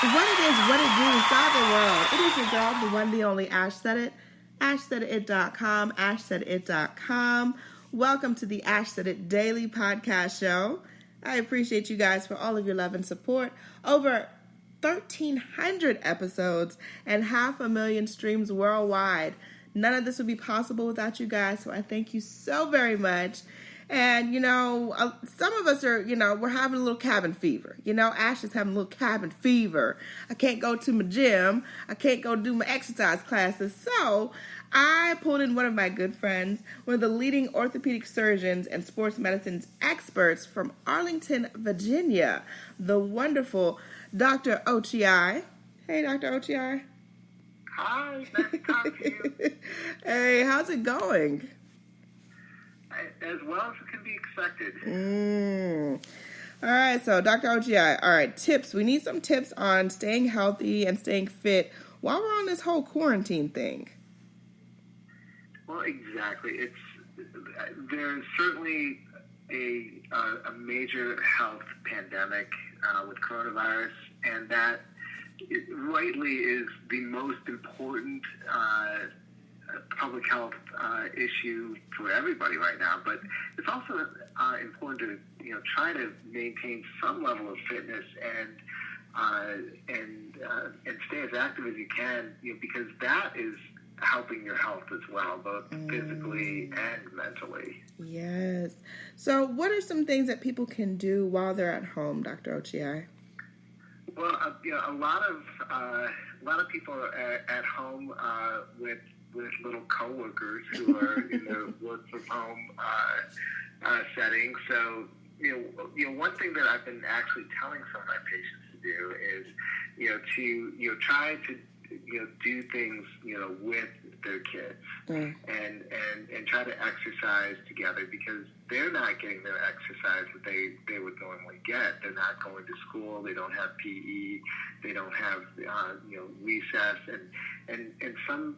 What it is, what it do, cyber world. It is your girl, the one, the only Ash Said It. AshSaidIt.com, AshSaidIt.com. Welcome to the Ash Said It Daily Podcast Show. I appreciate you guys for all of your love and support. Over 1,300 episodes and 500,000 streams worldwide. None of this would be possible without you guys, so I thank you so very much. And, some of us are, we're having a little cabin fever. Ash is having a little cabin fever. I can't go to my gym. I can't go do my exercise classes. So I pulled in one of my good friends, one of the leading orthopedic surgeons and sports medicine experts from Arlington, Virginia, the wonderful Dr. Ochiai. Hey, Dr. Ochiai. Hi, nice to talk to you. Hey, how's it going? As well as it can be expected. All right, so Dr. Ochiai, all right, tips. We need some tips on staying healthy and staying fit while we're on this whole quarantine thing. Well, exactly. There's certainly a major health pandemic with coronavirus, and that rightly is the most important public health issue for everybody right now. But it's also important to try to maintain some level of fitness and stay as active as you can, because that is helping your health as well, both physically and mentally. Yes. So what are some things that people can do while they're at home, Dr. Ochiai? Well, a lot of people are at home with little coworkers who are in the work from home setting. So, one thing that I've been actually telling some of my patients to do is, to try to do things with their kids and try to exercise together, because they're not getting their exercise that they would normally get. They're not going to school. They don't have PE. They don't have recess, and some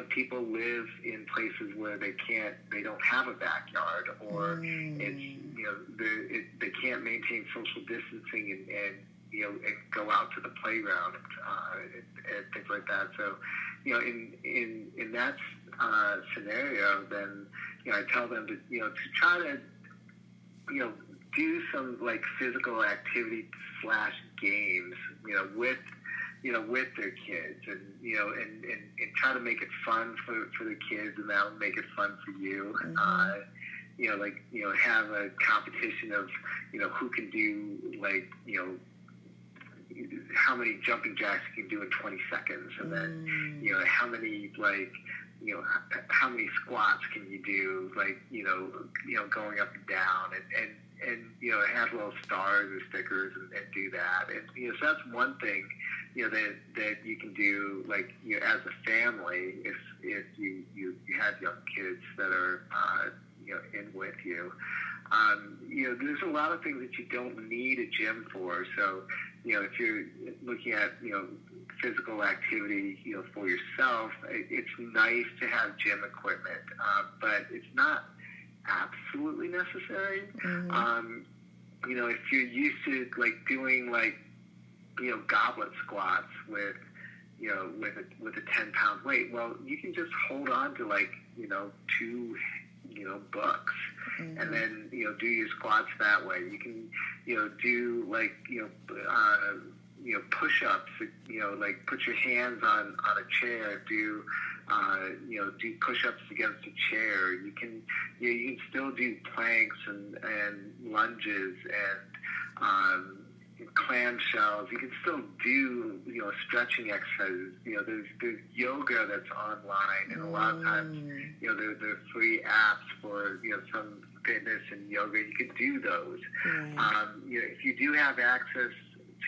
people live in places where they don't have a backyard, or they can't maintain social distancing and go out to the playground and things like that. So, in that scenario, then I tell them to try to do some like physical activity / games with their kids, and and try to make it fun for the kids, and that'll make it fun for you. Have a competition of who can do how many jumping jacks you can do in 20 seconds, and then how many how many squats can you do, going up and down, and have little stars or stickers and do that. And so that's one thing that you can do as a family if you have young kids that are in with you. There's a lot of things that you don't need a gym for. So if you're looking at physical activity for yourself, it's nice to have gym equipment, but it's not absolutely necessary. If you're used to doing goblet squats with a 10-pound weight, well, you can just hold on to 2 books, and then do your squats that way. You can do push-ups, put your hands on a chair, do push-ups against a chair. You can still do planks and lunges and clamshells. You can still do stretching exercises. There's yoga that's online, and a lot of times there are free apps for some fitness and yoga. You can do those. Right. If you do have access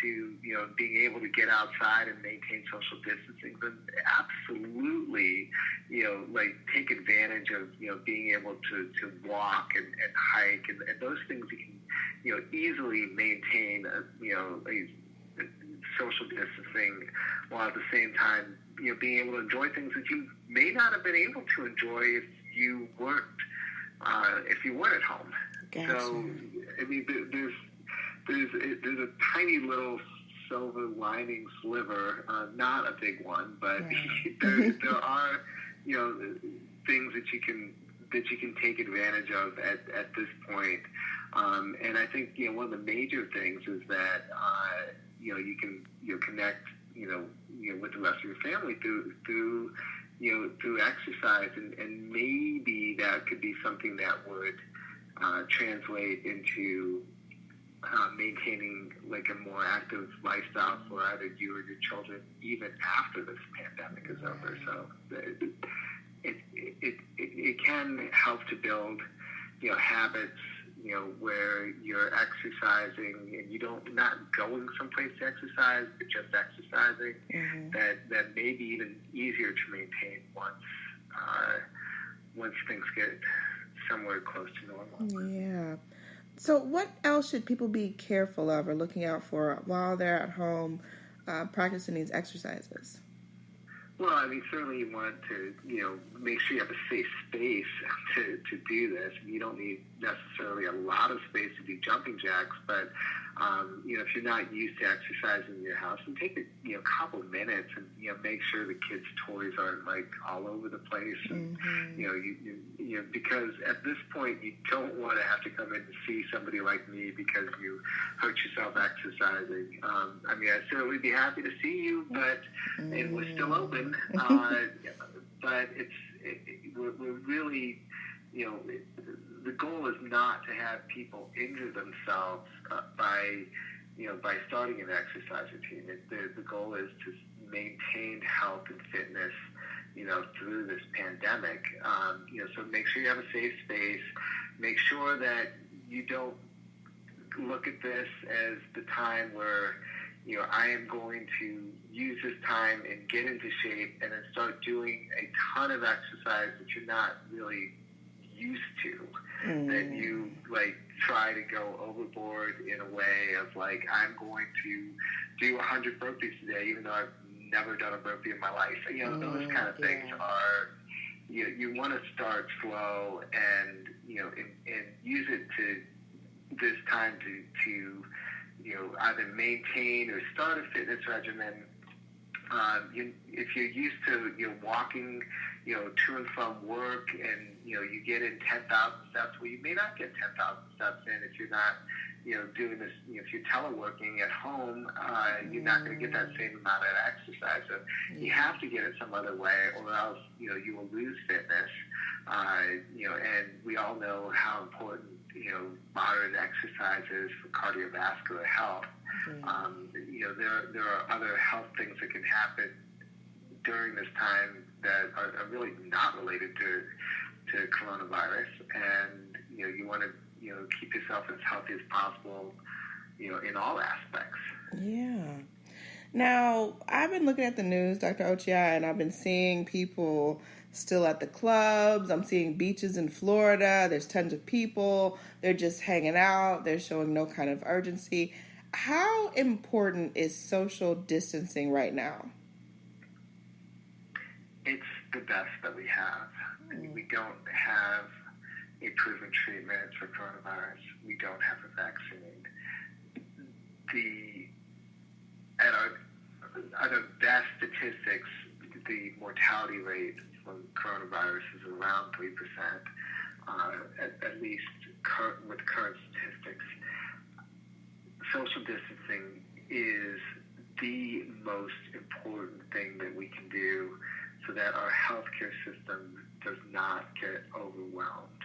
to being able to get outside and maintain social distancing, then absolutely take advantage of being able to walk and hike, and those things you can easily maintain a social distancing, while at the same time being able to enjoy things that you may not have been able to enjoy if you weren't at home. Gotcha. So I mean, there's a tiny little silver lining sliver, not a big one, but yeah. there are, things that you can take advantage of at this point. And I think, one of the major things is that, you can connect, with the rest of your family through exercise, and maybe that could be something that would translate into maintaining like a more active lifestyle for either you or your children even after this pandemic is over. So it can help to build habits where you're exercising and not going someplace to exercise, but just exercising. Mm-hmm. That may be even easier to maintain once things get somewhere close to normal. Yeah. So what else should people be careful of or looking out for while they're at home practicing these exercises? Well, I mean, certainly you want to, make sure you have a safe space to do this. You don't need necessarily a lot of space to do jumping jacks, but, if you're not used to exercising in your house, and take a couple minutes and, make sure the kids' toys aren't like all over the place. And, Mm-hmm. because at this point you don't want to have to come in to see somebody like me because you hurt yourself exercising. I mean, I'd certainly be happy to see you, but and we're still open. But we're really, the goal is not to have people injure themselves by starting an exercise routine. The goal is to maintain health and fitness, through this pandemic. So make sure you have a safe space. Make sure that you don't look at this as the time where, I am going to use this time and get into shape and then start doing a ton of exercise that you're not really used to. That you try to go overboard in a way of I'm going to do 100 burpees today, even though I've never done a burpee in my life. Those kind of things are, you want to start slow and, and use it to this time to either maintain or start a fitness regimen. If you're used to, walking, to and from work and, you get in 10,000 steps, well, you may not get 10,000 steps in if you're not, doing this, if you're teleworking at home, you're not going to get that same amount of exercise. So you have to get it some other way or else, you will lose fitness. And we all know how important, moderate exercise is for cardiovascular health. There are other health things that can happen during this time that are really not related to coronavirus, and you want to keep yourself as healthy as possible, in all aspects. Yeah. Now, I've been looking at the news, Dr. Ochiai, and I've been seeing people still at the clubs. I'm seeing beaches in Florida. There's tons of people. They're just hanging out. They're showing no kind of urgency. How important is social distancing right now? It's the best that we have. I mean, we don't have a proven treatment for coronavirus. We don't have a vaccine. At our best statistics, the mortality rate from coronavirus is around 3%, at least with current statistics. Social distancing is the most important thing that we can do so that our healthcare system does not get overwhelmed.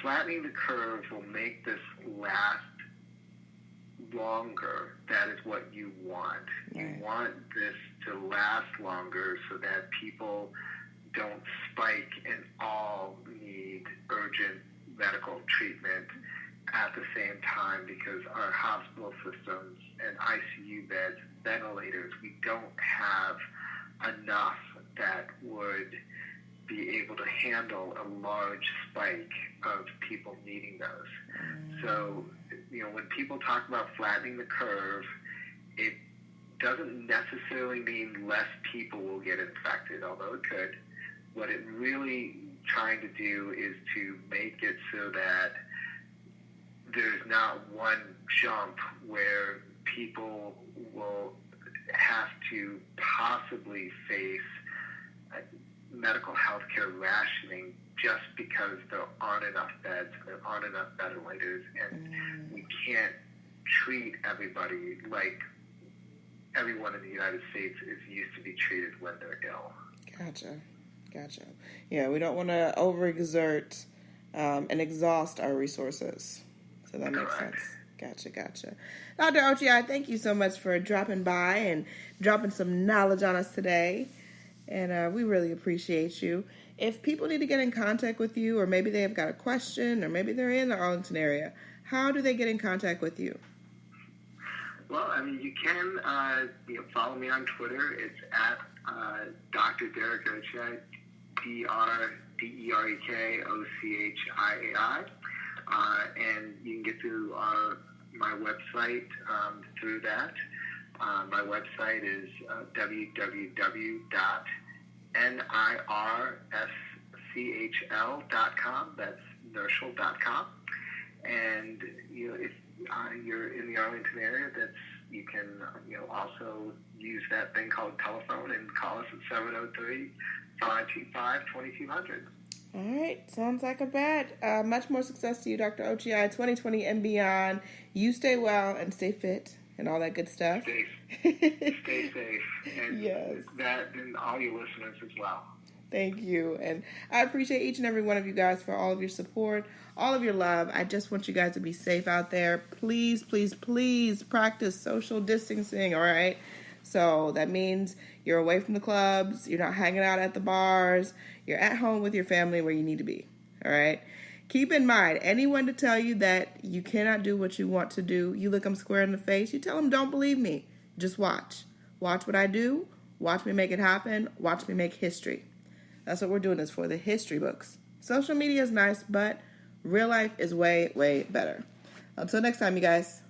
Flattening the curve will make this last longer. That is what you want. You want this to last longer so that people don't spike and all need urgent medical treatment at the same time, because our hospital systems and ICU beds, ventilators, we don't have enough that would be able to handle a large spike of people needing those. So, when people talk about flattening the curve, it doesn't necessarily mean less people will get infected, although it could. What it really trying to do is to make it so that there's not one jump where people will have to possibly face medical health care rationing just because there aren't enough beds, there aren't enough ventilators, and we can't treat everybody like everyone in the United States is used to be treated when they're ill. Gotcha. Yeah, we don't want to overexert and exhaust our resources. So that makes sense. Gotcha. Dr. Ochiai, thank you so much for dropping by and dropping some knowledge on us today. And we really appreciate you. If people need to get in contact with you, or maybe they've got a question, or maybe they're in the Arlington area, how do they get in contact with you? Well, I mean, you can follow me on Twitter. It's at Dr. Derek Ochiai, DRDEREKOCHIAI. And you can get to my website through that. My website is www.nirschl.com. That's nirschl.com. And if you're in the Arlington area, you can also use that thing called telephone and call us at 703-525-2200. All right, sounds like a bet. Much more success to you, Dr. Ochiai, 2020 and beyond. You stay well and stay fit and all that good stuff. Stay safe. And yes. That and all your listeners as well. Thank you. And I appreciate each and every one of you guys for all of your support, all of your love. I just want you guys to be safe out there. Please, please, please practice social distancing, all right? So that means you're away from the clubs, you're not hanging out at the bars, you're at home with your family where you need to be, all right? Keep in mind, anyone to tell you that you cannot do what you want to do, you look them square in the face, you tell them, don't believe me. Just watch. Watch what I do. Watch me make it happen. Watch me make history. That's what we're doing this for, the history books. Social media is nice, but real life is way, way better. Until next time, you guys.